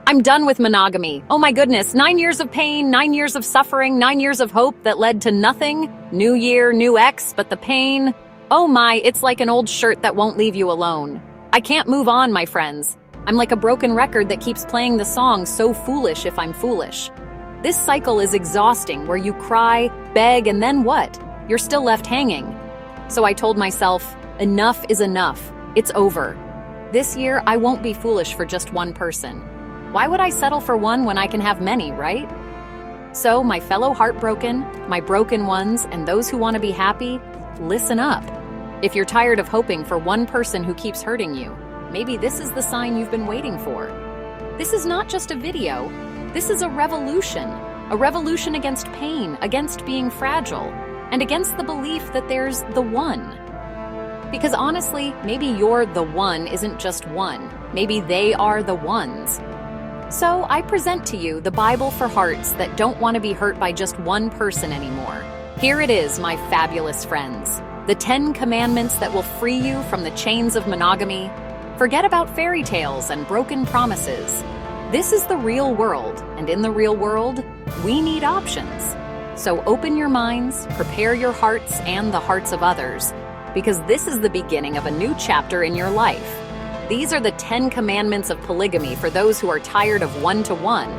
I'm done with monogamy. Oh my goodness, 9 years of pain, 9 years of suffering, 9 years of hope that led to nothing. New year, new ex, but the pain. Oh my, it's like an old shirt that won't leave you alone. I can't move on, my friends. I'm like a broken record that keeps playing the song So Foolish If I'm Foolish. This cycle is exhausting, where you cry, beg, and then what? You're still left hanging. So I told myself, enough is enough. It's over. This year, I won't be foolish for just one person. Why would I settle for one when I can have many, right? So, my fellow heartbroken, my broken ones, and those who want to be happy, listen up. If you're tired of hoping for one person who keeps hurting you, maybe this is the sign you've been waiting for. This is not just a video. This is a revolution against pain, against being fragile, and against the belief that there's the one. Because honestly, maybe you're the one isn't just one. Maybe they are the ones. So I present to you the Bible for hearts that don't want to be hurt by just one person anymore. Here it is, my fabulous friends. The 10 commandments that will free you from the chains of monogamy. Forget about fairy tales and broken promises. This is the real world, and in the real world, we need options. So open your minds, prepare your hearts and the hearts of others, because this is the beginning of a new chapter in your life. These are the 10 commandments of polygamy for those who are tired of one-to-one.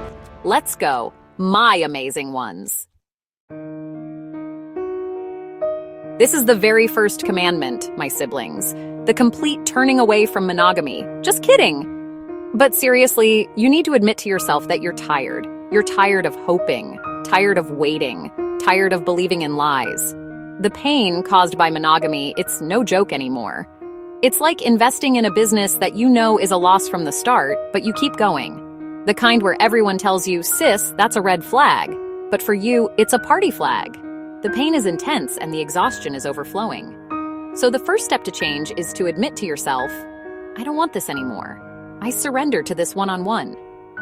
Let's go, my amazing ones. This is the very first commandment, my siblings. The complete turning away from monogamy. Just kidding. But seriously, you need to admit to yourself that you're tired. You're tired of hoping, tired of waiting, tired of believing in lies. The pain caused by monogamy, it's no joke anymore. It's like investing in a business that you know is a loss from the start, but you keep going. The kind where everyone tells you, sis, that's a red flag. But for you, it's a party flag. The pain is intense and the exhaustion is overflowing. So the first step to change is to admit to yourself, I don't want this anymore. I surrender to this one-on-one.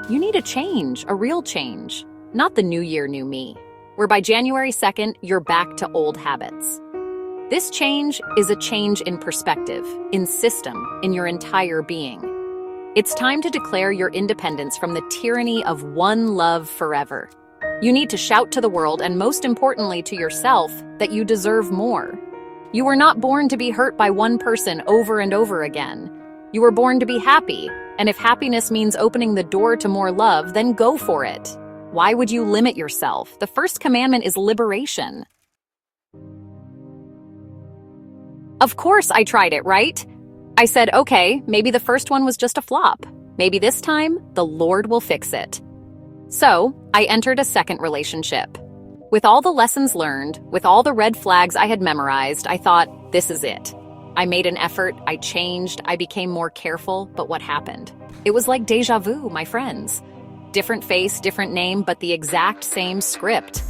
You need a change, a real change, not the new year, new me, where by January 2nd, you're back to old habits. This change is a change in perspective, in system, in your entire being. It's time to declare your independence from the tyranny of one love forever. You need to shout to the world and most importantly to yourself that you deserve more. You were not born to be hurt by one person over and over again. You were born to be happy, and if happiness means opening the door to more love, then go for it. Why would you limit yourself? The first commandment is liberation. Of course I tried it, right? I said, okay, maybe the first one was just a flop. Maybe this time, the Lord will fix it. So, I entered a second relationship. With all the lessons learned, with all the red flags I had memorized, I thought, this is it. I made an effort, I changed, I became more careful, but what happened? It was like deja vu, my friends. Different face, different name, but the exact same script.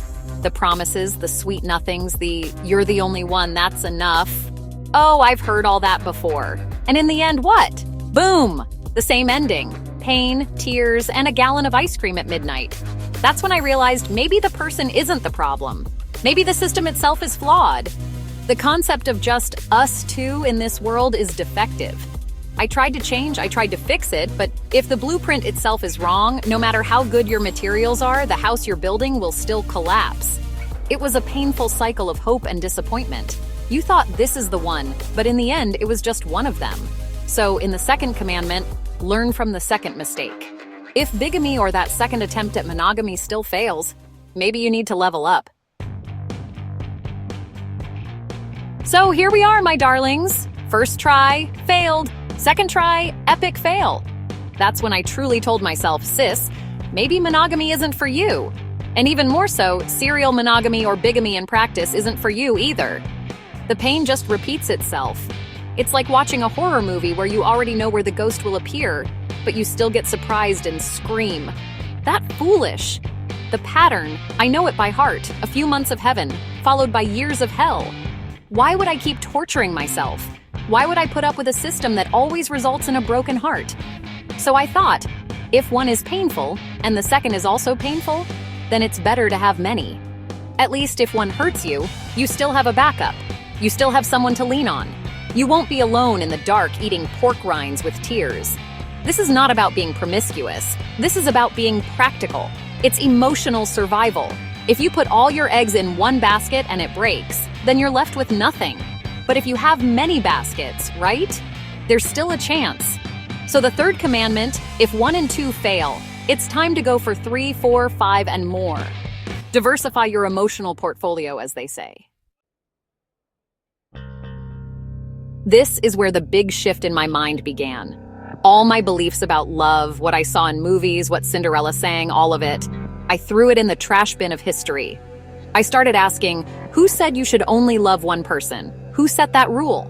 The promises, the sweet nothings, the you're the only one, that's enough. Oh, I've heard all that before. And in the end, what? Boom! The same ending. Pain, tears, and a gallon of ice cream at midnight. That's when I realized maybe the person isn't the problem. Maybe the system itself is flawed. The concept of just us two in this world is defective. I tried to change, I tried to fix it, but if the blueprint itself is wrong, no matter how good your materials are, the house you're building will still collapse. It was a painful cycle of hope and disappointment. You thought this is the one, but in the end, it was just one of them. So in the second commandment, learn from the second mistake. If bigamy or that second attempt at monogamy still fails, maybe you need to level up. So here we are, my darlings. First try, failed. Second try, epic fail. That's when I truly told myself, sis, maybe monogamy isn't for you. And even more so, serial monogamy or bigamy in practice isn't for you either. The pain just repeats itself. It's like watching a horror movie where you already know where the ghost will appear, but you still get surprised and scream. That foolish. The pattern, I know it by heart, a few months of heaven, followed by years of hell. Why would I keep torturing myself? Why would I put up with a system that always results in a broken heart? So I thought, if one is painful, and the second is also painful, then it's better to have many. At least if one hurts you, you still have a backup. You still have someone to lean on. You won't be alone in the dark eating pork rinds with tears. This is not about being promiscuous. This is about being practical. It's emotional survival. If you put all your eggs in one basket and it breaks, then you're left with nothing. But if you have many baskets, right? There's still a chance. So the third commandment, if 1 and 2 fail, it's time to go for 3, 4, 5, and more. Diversify your emotional portfolio, as they say. This is where the big shift in my mind began. All my beliefs about love, what I saw in movies, what Cinderella sang, all of it, I threw it in the trash bin of history. I started asking, who said you should only love one person? Who set that rule?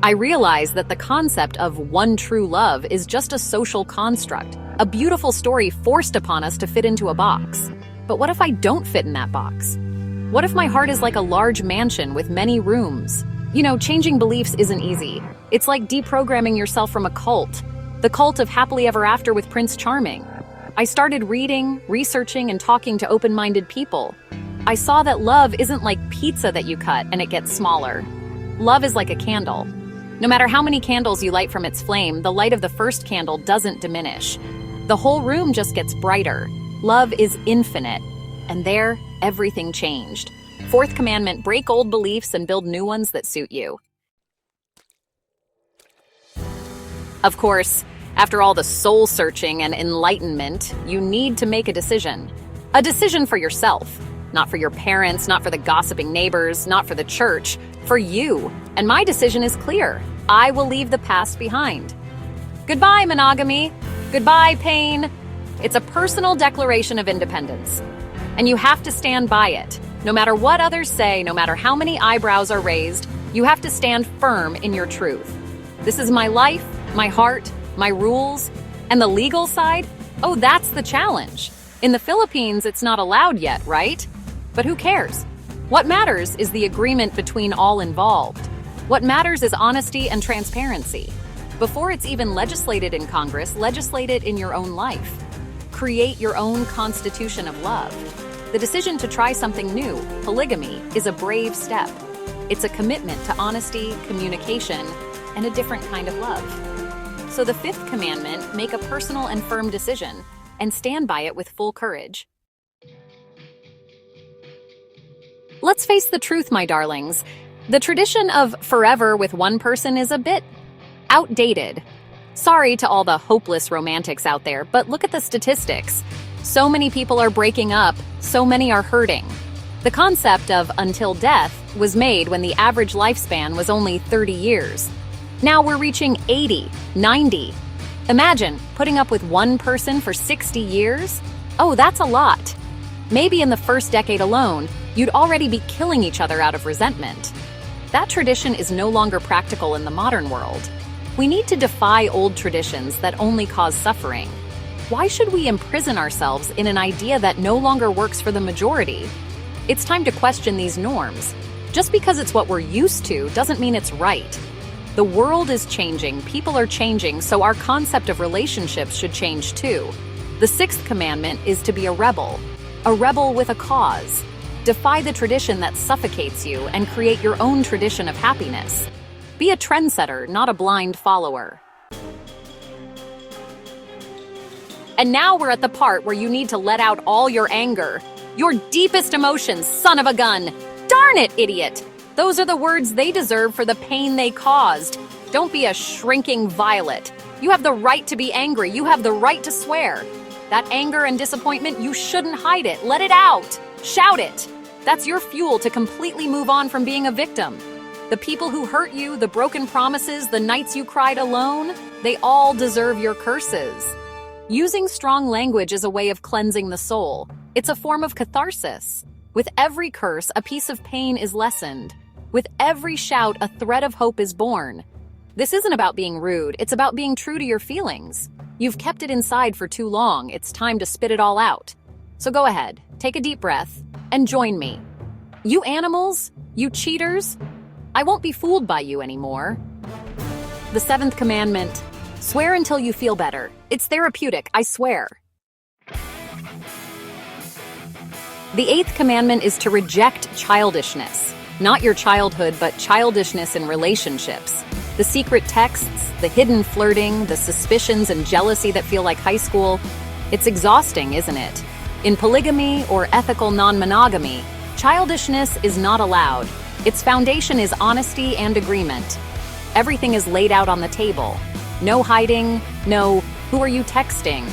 I realized that the concept of one true love is just a social construct, a beautiful story forced upon us to fit into a box. But what if I don't fit in that box? What if my heart is like a large mansion with many rooms? You know, changing beliefs isn't easy. It's like deprogramming yourself from a cult. The cult of happily ever after with Prince Charming. I started reading, researching, and talking to open-minded people. I saw that love isn't like pizza that you cut and it gets smaller. Love is like a candle. No matter how many candles you light from its flame, the light of the first candle doesn't diminish. The whole room just gets brighter. Love is infinite. And there, everything changed. Fourth commandment, break old beliefs and build new ones that suit you. Of course, after all the soul-searching and enlightenment, you need to make a decision. A decision for yourself. Not for your parents, not for the gossiping neighbors, not for the church. For you. And my decision is clear. I will leave the past behind. Goodbye, monogamy. Goodbye, pain. It's a personal declaration of independence. And you have to stand by it. No matter what others say, no matter how many eyebrows are raised, you have to stand firm in your truth. This is my life, my heart, my rules, and the legal side? Oh, that's the challenge. In the Philippines, it's not allowed yet, right? But who cares? What matters is the agreement between all involved. What matters is honesty and transparency. Before it's even legislated in Congress, legislate it in your own life. Create your own constitution of love. The decision to try something new, polygamy, is a brave step. It's a commitment to honesty, communication, and a different kind of love. So the fifth commandment, make a personal and firm decision, and stand by it with full courage. Let's face the truth, my darlings. The tradition of forever with one person is a bit outdated. Sorry to all the hopeless romantics out there, but look at the statistics. So many people are breaking up, so many are hurting. The concept of until death was made when the average lifespan was only 30 years. Now we're reaching 80, 90. Imagine putting up with one person for 60 years? Oh, that's a lot. Maybe in the first decade alone, you'd already be killing each other out of resentment. That tradition is no longer practical in the modern world. We need to defy old traditions that only cause suffering. Why should we imprison ourselves in an idea that no longer works for the majority? It's time to question these norms. Just because it's what we're used to doesn't mean it's right. The world is changing, people are changing, so our concept of relationships should change too. The sixth commandment is to be a rebel with a cause. Defy the tradition that suffocates you and create your own tradition of happiness. Be a trendsetter, not a blind follower. And now we're at the part where you need to let out all your anger. Your deepest emotions, son of a gun. Darn it, idiot! Those are the words they deserve for the pain they caused. Don't be a shrinking violet. You have the right to be angry. You have the right to swear. That anger and disappointment, you shouldn't hide it. Let it out. Shout it. That's your fuel to completely move on from being a victim. The people who hurt you, the broken promises, the nights you cried alone, they all deserve your curses. Using strong language is a way of cleansing the soul. It's a form of catharsis. With every curse, a piece of pain is lessened. With every shout, a thread of hope is born. This isn't about being rude, it's about being true to your feelings. You've kept it inside for too long, it's time to spit it all out. So go ahead, take a deep breath, and join me. You animals, you cheaters, I won't be fooled by you anymore. The seventh commandment, swear until you feel better. It's therapeutic, I swear. The eighth commandment is to reject childishness. Not your childhood, but childishness in relationships. The secret texts, the hidden flirting, the suspicions and jealousy that feel like high school. It's exhausting, isn't it? In polygamy or ethical non-monogamy, childishness is not allowed. Its foundation is honesty and agreement. Everything is laid out on the table. No hiding, no, who are you texting?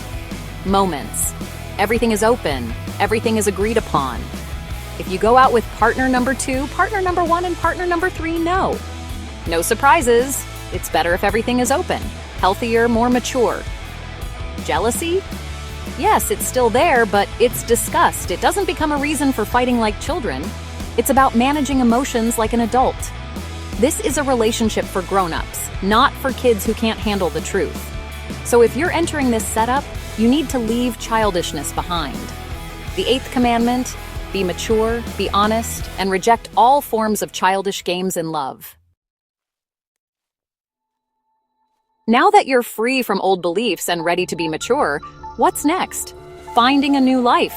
Moments. Everything is open. Everything is agreed upon. If you go out with partner number 2, partner number 1, and partner number 3, no. No surprises. It's better if everything is open, healthier, more mature. Jealousy? Yes, it's still there, but it's discussed. It doesn't become a reason for fighting like children. It's about managing emotions like an adult. This is a relationship for grown-ups, not for kids who can't handle the truth. So if you're entering this setup, you need to leave childishness behind. The 8th commandment, be mature, be honest, and reject all forms of childish games in love. Now that you're free from old beliefs and ready to be mature, what's next? Finding a new life.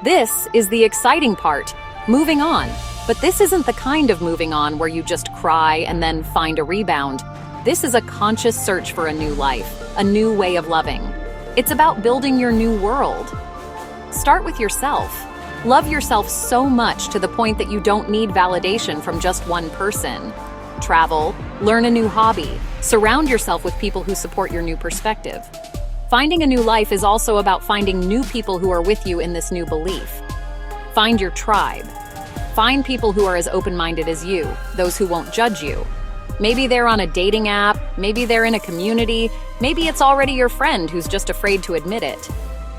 This is the exciting part, moving on. But this isn't the kind of moving on where you just cry and then find a rebound. This is a conscious search for a new life, a new way of loving. It's about building your new world. Start with yourself. Love yourself so much to the point that you don't need validation from just one person. Travel, learn a new hobby, surround yourself with people who support your new perspective. Finding a new life is also about finding new people who are with you in this new belief. Find your tribe. Find people who are as open-minded as you, those who won't judge you. Maybe they're on a dating app, maybe they're in a community, maybe it's already your friend who's just afraid to admit it.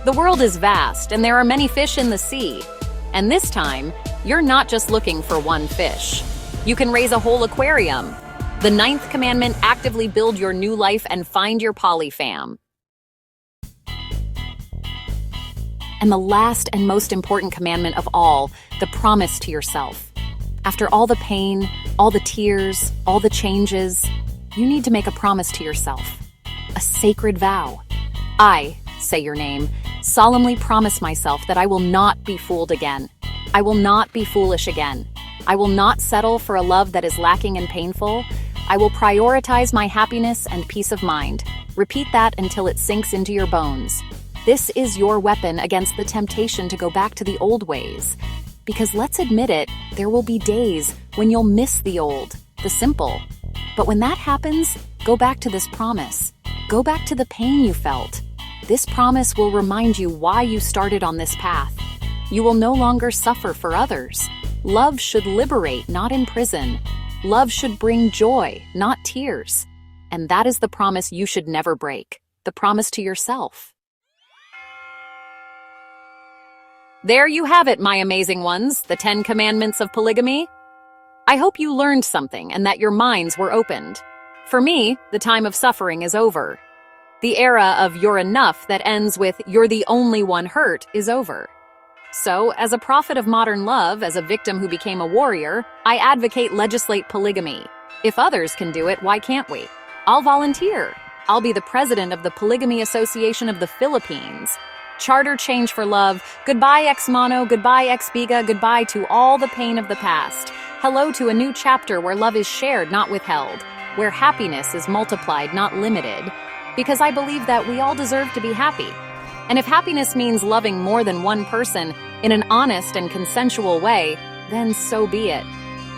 The world is vast, and there are many fish in the sea. And this time, you're not just looking for one fish. You can raise a whole aquarium. The 9th commandment, actively build your new life and find your poly fam. And the last and most important commandment of all, the promise to yourself. After all the pain, all the tears, all the changes, you need to make a promise to yourself. A sacred vow. I, say your name, solemnly promise myself that I will not be fooled again. I will not be foolish again. I will not settle for a love that is lacking and painful. I will prioritize my happiness and peace of mind. Repeat that until it sinks into your bones. This is your weapon against the temptation to go back to the old ways. Because let's admit it, there will be days when you'll miss the old, the simple. But when that happens, go back to this promise. Go back to the pain you felt. This promise will remind you why you started on this path. You will no longer suffer for others. Love should liberate, not imprison. Love should bring joy, not tears. And that is the promise you should never break. The promise to yourself. There you have it, my amazing ones, the 10 commandments of polygamy. I hope you learned something and that your minds were opened. For me, the time of suffering is over. The era of you're enough that ends with you're the only one hurt is over. So, as a prophet of modern love, as a victim who became a warrior, I advocate legislate polygamy. If others can do it, why can't we? I'll volunteer. I'll be the president of the Polygamy Association of the Philippines. Charter change for love. Goodbye ex-mono, goodbye ex-biga, goodbye to all the pain of the past. Hello to a new chapter where love is shared, not withheld. Where happiness is multiplied, not limited. Because I believe that we all deserve to be happy. And if happiness means loving more than one person in an honest and consensual way, then so be it.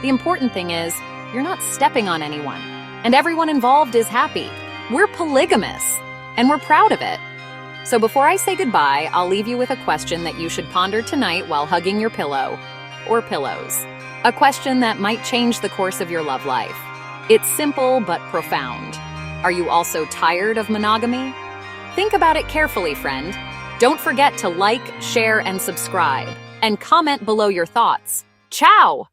The important thing is, you're not stepping on anyone. And everyone involved is happy. We're polygamous, and we're proud of it. So before I say goodbye, I'll leave you with a question that you should ponder tonight while hugging your pillow, or pillows. A question that might change the course of your love life. It's simple but profound. Are you also tired of monogamy? Think about it carefully, friend. Don't forget to like, share, and subscribe. And comment below your thoughts. Ciao!